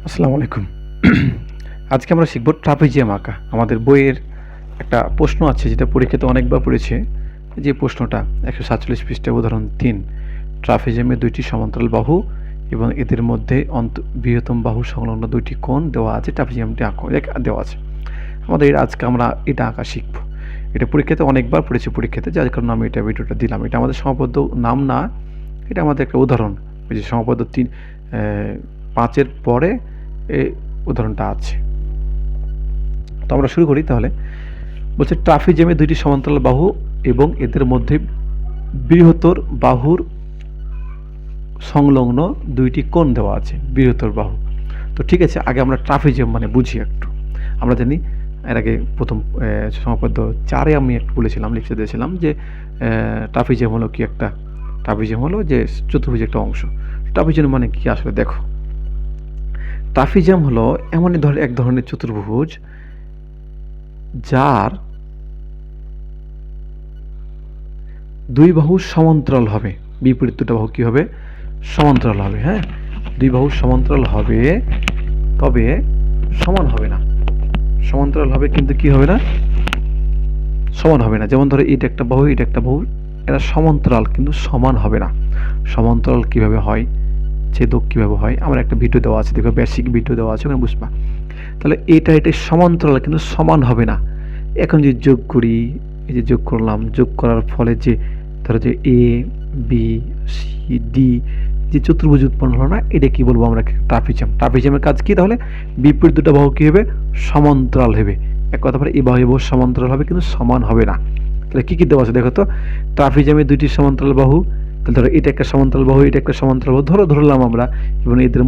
আসসালামু আলাইকুম। আজকে আমরা শিখব ট্রাপিজিয়াম আঁকা। আমাদের বইয়ের একটা প্রশ্ন আছে যেটা পরীক্ষাতে অনেকবার পড়েছে। যে প্রশ্নটা ১৪৭ পৃষ্ঠায় উদাহরণ ৩ ট্রাপিজিয়ামের ২টি সমান্তরাল বাহু এবং এদের মধ্যে বৃহত্তম বাহু সংলগ্ন ২টি কোণ দেওয়া আছে, ট্রাপিজিয়ামটি আঁকো দেওয়া আছে। আমাদের আজকে আমরা এটা আঁকা শিখব। এটা পরীক্ষাতে অনেকবার পড়েছে পরীক্ষাতে, যার কারণে আমি এটা ভিডিওটা দিলাম। এটা আমাদের সমাবদ্ধ নাম না, এটা আমাদের একটা উদাহরণ। ওই যে সমাবদ্ধ ৫-এর পরে এই উদাহরণটা আছে। তো আমরা শুরু করি তাহলে। বলছে ট্রাপিজিয়ামে ২টি সমান্তরাল বাহু এবং এদের মধ্যে বৃহত্তর বাহুর সংলগ্ন ২টি কোণ দেওয়া আছে, বৃহত্তর বাহু। তো ঠিক আছে, আগে আমরা ট্রাপিজিয়াম মানে বুঝি একটু। আমরা জানি এর আগে প্রথম সমাপদ্য ৪-এ আমি একটু বলেছিলাম, লিখে দিয়েছিলাম যে ট্রাপিজিয়াম হলো কি একটা, ট্রাপিজিয়াম হলো যে চতুর্ভুজ একটা অংশ। ট্রাপিজিয়াম মানে কি আসলে দেখো, ট্রাপিজিয়াম হলো এমন এক ধরনের চতুর্ভুজ যার দুই বাহু সমান্তরাল হবে, বিপরীত দুটো বাহু কি হবে, সমান্তরাল হবে। হ্যাঁ, দুই বাহু সমান্তরাল হবে, তবে সমান হবে না। সমান্তরাল হবে কিন্তু কি হবে না, সমান হবে না। যেমন ধরো এটা একটা বাহু, এটা একটা বাহু, এরা সমান্তরাল কিন্তু সমান হবে না। সমান্তরাল কিভাবে হয়, ছেদক কিভাবে হয়, আমার একটা ভিডিও দেওয়া আছে, দেখো বেসিক ভিডিও দেওয়া আছে, ওখানে বুঝবা। তাহলে এটা সমান্তরাল কিন্তু সমান হবে না। এখন যে যোগ করি, এই যে যোগ করলাম, যোগ করার ফলে যে ধরো যে এ বি সি ডি যে চতুর্ভুজ উৎপন্ন হলো না, এটা কি বলবো আমরা, ট্রাপিজিয়াম। ট্রাপিজিয়ামের কাজ কি তাহলে, বিপরীত দুটো বাহু কি হবে, সমান্তরাল হবে। এক কথা বলে এই বাহু সমান্তরাল হবে কিন্তু সমান হবে না। তাহলে কি কি দেওয়া আছে দেখো তো, ট্রাপিজিয়ামের ২টি সমান্তরাল বাহু। তাহলে ধরো এটা একটা সমান্তরাল বাহু, এটা একটা সমান্তরাল বাহু ধরলাম আমরা, এবং এদের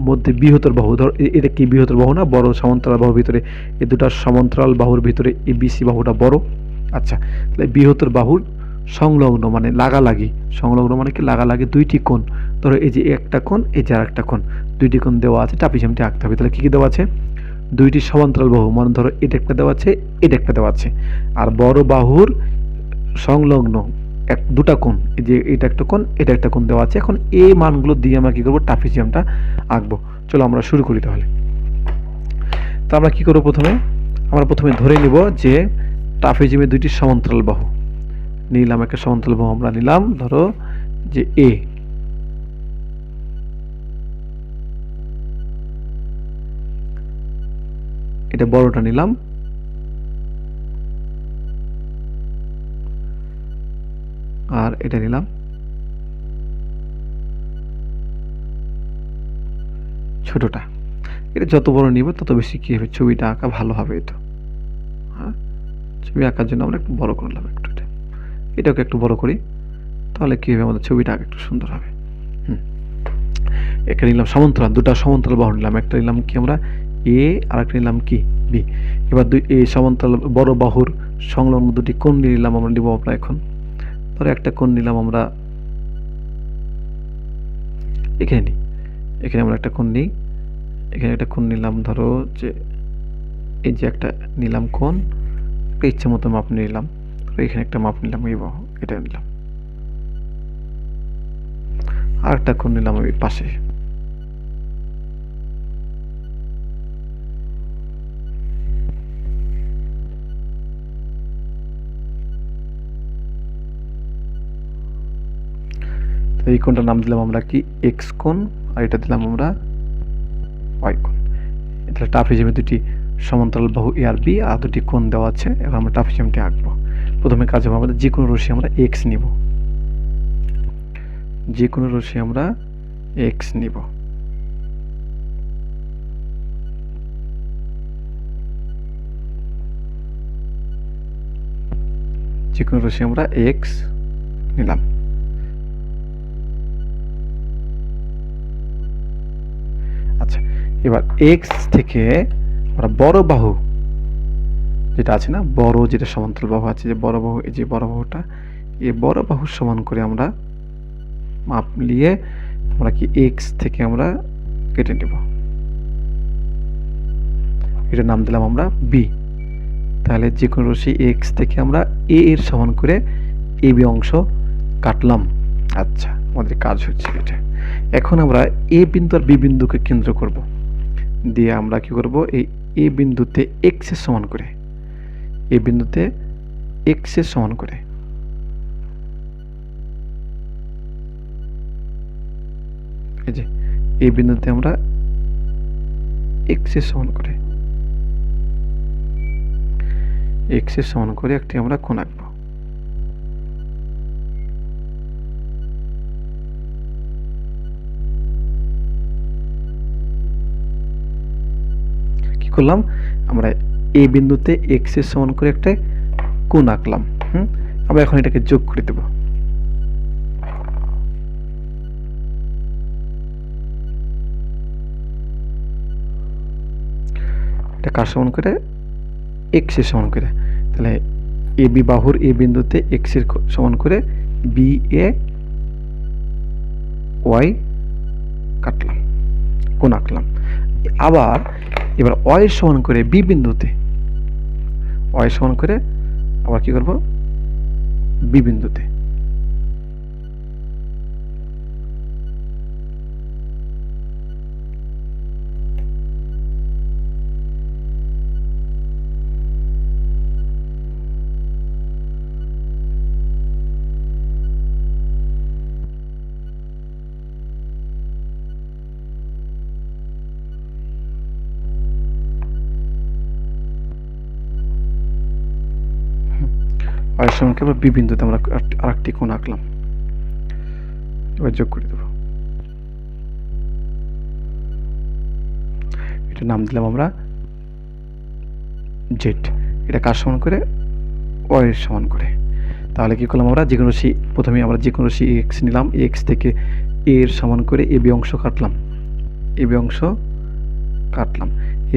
মধ্যে বৃহত্তর বাহু, ধর এটা কি বৃহত্তর বাহু না, বড় সমান্তরাল বাহুর ভিতরে এই দুটো সমান্তরাল বাহুর ভিতরে এই বিসি বাহুটা বড়। আচ্ছা, তাহলে বৃহত্তর বাহুর সংলগ্ন মানে লাগালাগি, সংলগ্ন মানে কি লাগালাগি ২টি কোণ। ধরো এই যে একটা কোণ, এই যে আরেকটা কোণ, ২টি কোণ দেওয়া আছে, ট্রাপিজিয়ামটি আঁকতে হবে। তাহলে কি কি দেওয়া আছে, ২টি সমান্তরাল বাহু, মানে ধরো এটা একটা দেওয়া আছে, এটা একটা দেওয়া আছে, আর বড় বাহুর সংলগ্ন দুটা কোণ, এই যে এটা একটা কোণ, এটা একটা কোণ দেওয়া আছে। এখন এই মানগুলো দিয়ে আমরা কি করবো, ট্রাপিজিয়ামটা আঁকবো। চলো আমরা শুরু করি তাহলে। তো আমরা কি করবো, আমরা প্রথমে ধরে নিব যে ট্রাপিজিয়ামের ২টি সমান্তরাল বাহু নিলাম। একটা সমান্তরাল বাহু আমরা নিলাম, ধরো যে এ, এটা বড়টা নিলাম, আর এটা নিলাম ছোটটা। এটা যত বড় নিব তত বেশি কি হবে, ছবিটা আঁকা ভালো হবে। এটা হ্যাঁ, ছবি আঁকার জন্য আমরা একটু বড় করলাম, একটু এটাকে একটু বড় করি, তাহলে কি হবে, আমাদের ছবিটা আঁকা একটু সুন্দর হবে। একটা নিলাম সমান্তরাল, দুটা সমান্তরাল বাহু নিলাম, একটা নিলাম কি আমরা এ, আর একটা নিলাম কি বি। এবার এই সমান্তরাল বড় বাহুর সংলগ্ন ২টি কোণ নিলাম, আমরা নিব আমরা এখন। ধরো একটা কোণ নিলাম আমরা এখানে নিই, এখানে আমরা একটা কোণ নিই, এখানে একটা কোণ নিলাম, ধরো যে এই যে একটা নিলাম কোণ, একটা ইচ্ছে মতো মাপ নিলাম, ধরো এখানে একটা মাপ নিলাম, এই বাহু এটা নিলাম, আর একটা কোণ নিলাম ওই পাশে। এই কোণটার নাম দিলাম আমরা কি এক্স কোণ, আর এটা দিলাম আমরা ওয়াই কোণ। তাহলে ট্রাপিজিয়ামে ২টি সমান্তরাল বাহু এ আর বি, আর ২টি কোণ দেওয়া আছে। এবার আমরা ট্রাপিজিয়ামটি আঁকবো। প্রথমে কাজ হবে আমাদের, যে কোনো রশ্মি আমরা এক্স নিব, যে কোনো রশ্মি আমরা এক্স নিব। যে কোনো রশ্মি আমরা এক্স নিলাম। আচ্ছা, এবার এক্স থেকে আমরা বড় বাহু যেটা আছে না, বড় যেটা সমান্তরাল বাহু আছে, যে বড় বাহু, এই যে বড় বাহুটা, এই বড় বাহুর সমান করে আমরা মাপ নিয়ে আমরা কি এক্স থেকে আমরা কেটে নেব। এটার নাম দিলাম আমরা বি। তাহলে যে কোনো রশ্মি এক্স থেকে আমরা এ এর সমান করে এ বি অংশ কাটলাম। আচ্ছা, আমাদের কাজ হচ্ছে এটা। এখন আমরা এ বিন্দু আর বি বিন্দুকে কেন্দ্র করব। দিয়ে আমরা কি করব, এই এ বিন্দুতে এক্স এর সমান করে, এ বিন্দুতে এক্স এর সমান করে এই যে এই বিন্দুতে আমরা এক্স এর সমান করে একটি আমরা কোণ আঁকবো। কি করলাম, আমরা এই বিন্দুতে এক্স এর সমান করে একটা কোণ আঁকলাম। আমরা এখন এটাকে যোগ করে দেব। এটা কার সমান করে, এক্স এর সমান করে। তাহলে এ বি বাহুর এ বিন্দুতে এক্স এর সমান করে বি এ ওয়াই কাটলাম, কোণ আঁকলাম। আবার এবার ওয়াই সমান করে বি বিন্দুতে, ওয়াই সমান করে আবার কি করব, বি বিন্দুতে ওয়াই সমান করে বি বিন্দুতে আমরা আরেকটি কোণ আঁকলাম। এবার যোগ করে দেব। এটার নাম দিলাম আমরা জেড। এটা কার সমান করে, ওয়াই এর সমান করে। তাহলে কি করলাম, আমরা যে কোনো রাশি, প্রথমে আমরা যে কোনো রাশি এক্স নিলাম, এক্স থেকে এ এর সমান করে এ বি অংশ কাটলাম, এ বি অংশ কাটলাম।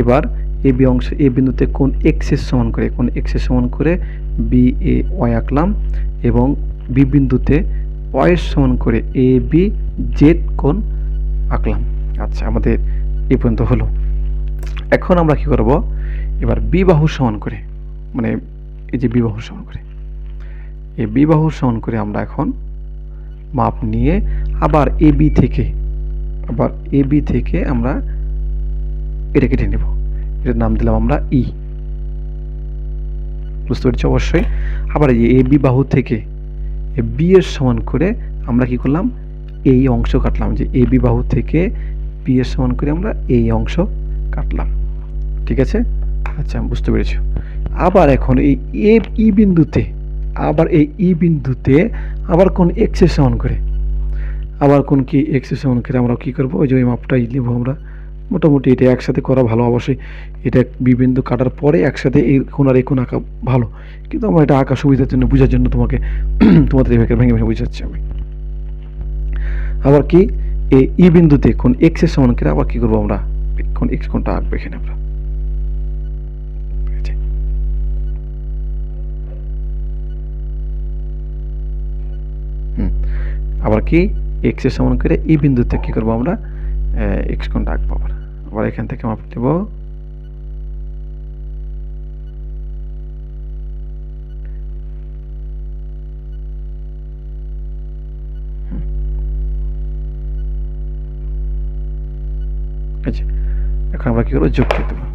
এবার এ বি অংশ এ বিন্দুতে কোণ এক্স এর সমান করে, কোণ এক্স এর সমান করে বি এ ওয়াই আঁকলাম, এবং বি বিন্দুতে ওয়াই এর সমান করে এ বি জেড কোণ আঁকলাম। আচ্ছা, আমাদের এই পর্যন্ত হলো। এখন আমরা কি করব, এবার বি বাহু সমান করে, মানে এই যে বি বাহু সমান করে, এই বি বাহু সমান করে আমরা এখন মাপ নিয়ে আবার এ বি থেকে আমরা এটা কেটে নেব। এটার নাম দিলাম আমরা ই। বুঝতে পেরেছি অবশ্যই। আবার এই এ বি বাহু থেকে বি এর সমান করে আমরা কি করলাম, এই অংশ কাটলাম, যে এ বি বাহু থেকে বি এর সমান করে আমরা এই অংশ কাটলাম। ঠিক আছে, আচ্ছা বুঝতে পেরেছি। আবার এখন এই ই বিন্দুতে, আবার কোন এক্স এর সমান করে, আবার কোন কি এক্স এর সমান করে আমরা কি করব, ওই যে ওই মাপটাই নেব আমরা। মোটামুটি এটা একসাথে করা ভালো, অবশ্যই এটা বি বিন্দু কাটার পরে একসাথে এই কোণ আর এই কোণ আঁকা ভালো, কিন্তু আমরা এটা আঁকা সুবিধার জন্য, বোঝার জন্য তোমাদের এইভাবে ভেঙে ভেঙে বোঝাচ্ছি আমি। আবার কি এই ই বিন্দুতে কোণ এক্স এর সমান করে আবার কি করবো, আমরা কোণ এক্স কোণটা আঁকবো এখানে আমরা। আবার কি এক্স এর সমান করে ই বিন্দুতে কি করবো আমরা, এক্স কোণটা আঁকবো। আবার এখান থেকে মাপ দেব, এখন আমরা কি করবো, যোগ করে দেবো।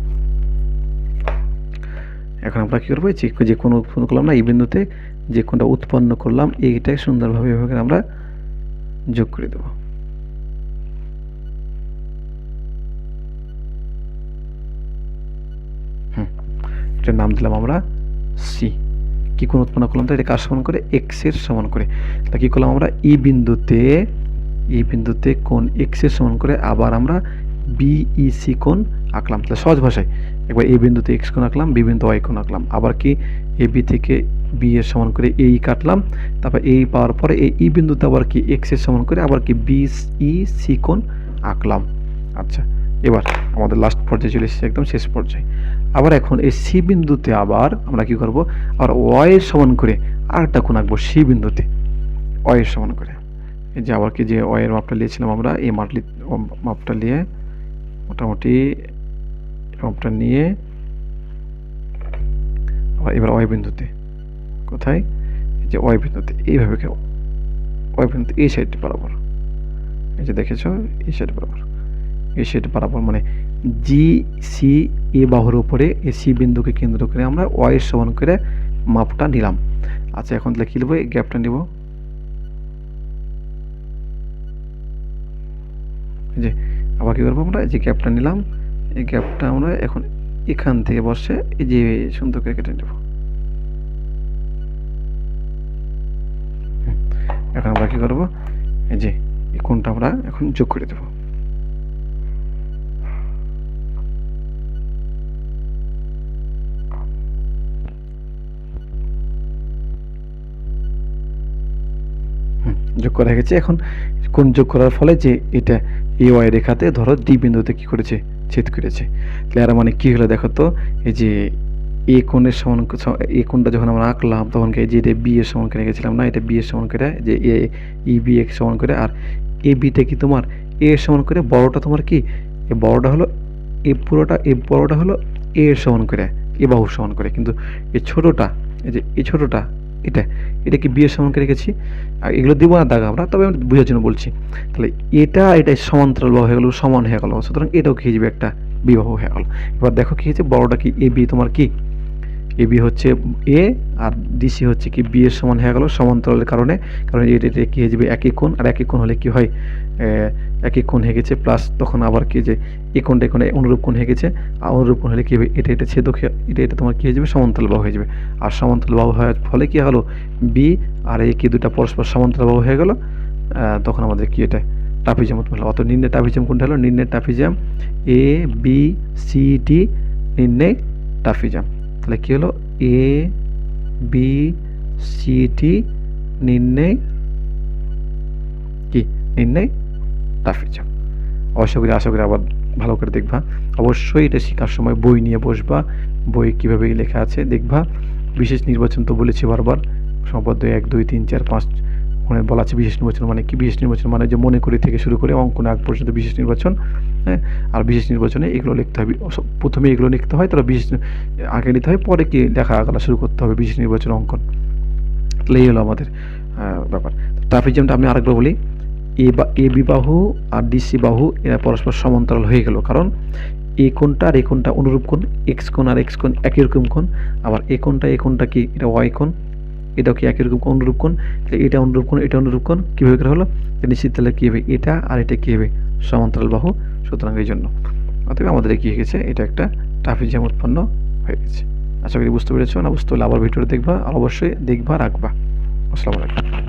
এখন আমরা কি করবো, যে কোনো উৎপন্ন করলাম না, এই বিন্দুতে যে কোণটা উৎপন্ন করলাম এইটাই সুন্দরভাবে এভাবে আমরা যোগ করে দেবো। এটার নাম দিলাম আমরা সি। কি কোণ উৎপন্ন করলাম, তো এটা কার সমান করে, এক্স এর সমান করে। তা কি করলাম আমরা, ই বিন্দুতে কোণ এক্স এর সমান করে আবার আমরা বিইসি কোণ আঁকলাম। তাহলে সহজ ভাষায় একবার এই বিন্দুতে এক্স কোণ আঁকলাম, বি বিন্দু ওয়াই কোণ আঁকলাম, আবার কি এ বি থেকে বি এর সমান করে এই কাটলাম, তারপর এই পাওয়ার পরে এই ই বিন্দুতে আবার কি এক্স এর সমান করে আবার কি বিইসি কোণ আঁকলাম। আচ্ছা, এবার আমাদের লাস্ট পর্যায়ে চলে এসেছে, একদম শেষ পর্যায়ে। আবার এখন এই সি বিন্দুতে আবার আমরা কি করব, আর ওয়াই এর সমান করে আরেকটা কোণ আঁকবো সি বিন্দুতে, ওয়াই এর সমান করে। এই যে আবার কি যে ওয়াই এর মাপটা নিয়েছিলাম আমরা, এই মাপটা নিয়ে মোটামুটি মাপটা নিয়ে এবার ওয়াই বিন্দুতে, কোথায়, এই যে ওয়াই বিন্দুতে এইভাবে ওয়াই বিন্দুতে এই সাইডটি বরাবর, এই যে দেখেছো এই সাইড বরাবর এই সেট বরাবর, মানে জি সি এ বাহুর উপরে এ সি বিন্দুকে কেন্দ্র করে আমরা ওয়াই সমান করে মাপটা নিলাম। আচ্ছা, এখন তাহলে কী নেব, এই গ্যাপটা নেব, যে আবার কী করবো আমরা, যে গ্যাপটা নিলাম এই গ্যাপটা আমরা এখন এখান থেকে বসে এই যে সুন্দর করে কেটে নেব। এখন আমরা কী করবো, এই যে এই কোণটা আমরা এখন যোগ করে দেবো। যোগ করা হয়ে গেছে। এখন কোণ যোগ করার ফলে যে এটা এ ওয়াই রেখাতে ধরো ডি বিন্দুতে কী করেছে, ছেদ করেছে। তাহলে এর মানে কী হলো দেখো তো, এই যে এ কোণের সমান, এই কোণটা যখন আমরা আঁকলাম তখন এই যে এটা বি এর সমান করে রেখেছিলাম না, এটা বি এর সমান করে, যে এ ই বি এর সমান করে, আর এ বিটা কি তোমার এ এর সমান করে, বড়টা তোমার কি এই বড়টা হলো এ পুরোটা, এই বড়টা হলো এ এর সমান করে, এ বাহুর সমান করে, কিন্তু এই ছোটোটা, এই যে এই ছোটোটা এটা এটা কি বি এর সমান করে রেখেছি। আর এগুলো দিব না দাগ আমরা, তবে আমি বোঝার জন্য বলছি। তাহলে এটা সমান্তরাল বাহু হয়ে গেল, সমান হয়ে গেল, সুতরাং এটাও খেয়ে যাবে একটা বিবাহ হয়ে গেল। এবার দেখো কি হয়েছে, বড়টা কি এ বি তোমার কি এ বি হচ্ছে এ, আর ডিসি হচ্ছে কি বি এর সমান হয়ে গেল সমান্তরালের কারণে, কারণ এটা কি হয়ে যাবে একই কোণ, আর একই কোণ হলে কি হয়, একই কোণ হয়ে গেছে, প্লাস তখন আবার কি যে এই কোণটা এখানে অনুরূপ কোণ হয়ে গেছে, আর অনুরূপ কোণ হলে কি হবে, এটা ছেদক, এটা তোমার কি হয়ে যাবে সমান্তরাল বাহু হয়ে যাবে। আর সমান্তরাল বাহু হওয়ার ফলে কি হলো, বি আর এ কি দুটা পরস্পর সমান্তরাল বাহু হয়ে গেল, তখন আমাদের কি এটা ট্রাপিজিয়াম উৎপন্ন হলো। অত নির্ণয় ট্রাপিজিয়াম কোনটা হলো, নির্ণয় trapezium A B C D, নির্ণয় ট্রাপিজিয়াম। তাহলে কি হলো, এ বি সি ডি নির্ণয় কি, নির্ণয় ট্রাপিজিয়াম। আশা করি আবার ভালো করে দেখবা। অবশ্যই এটা শেখার সময় বই নিয়ে বসবা, বই কীভাবে লেখা আছে দেখবা। বিশেষ নির্বাচন তো বলেছি বারবার, সম্পদ 1 2 3 4 5 ওখানে বলা আছে বিশেষ নির্বাচন মানে কি, বিশেষ নির্বাচন মানে যে মনে করি থেকে শুরু করে অঙ্কন আগ পর্যন্ত বিশেষ নির্বাচন। হ্যাঁ, আর বিশেষ নির্বাচনে এগুলো লিখতে হবে, প্রথমে এগুলো লিখতে হয়, তাহলে বিশেষ আগে নিতে হয়, পরে কি লেখাগুলো শুরু করতে হবে বিশেষ নির্বাচন অঙ্কন। তাহলে এই হলো আমাদের ব্যাপার। ট্রাপিজিয়ামটা আমি আরেকবার বলি, এ বি বাহু আর ডিসি বাহু এরা পরস্পর সমান্তরাল হয়ে গেল, কারণ এই কোণটা আর এই কোণটা অনুরূপ কোণ, এক্স কোণ আর এক্স কোণ একই রকম কোণ, আবার এই কোণটা কি এটা ওয়াই কোণ, এটাও কি একই রকম অনুরূপ কোণ, এটা অনুরূপ কোণ এটা অনুরূপ কোণ, কীভাবে করে হলো, নিশ্চিত তাহলে কী হবে, এটা আর এটা কী হবে সমান্তরাল বাহু, সুতরাং এই জন্য অতএব আমাদের কী হয়ে গেছে, এটা একটা ট্রাপিজিয়াম উৎপন্ন হয়ে গেছে। আশা করি বুঝতে পেরেছো, না বুঝতে হলে আবার ভিডিওটা দেখবা, আর অবশ্যই দেখবা রাখবা। আসসালামু আলাইকুম।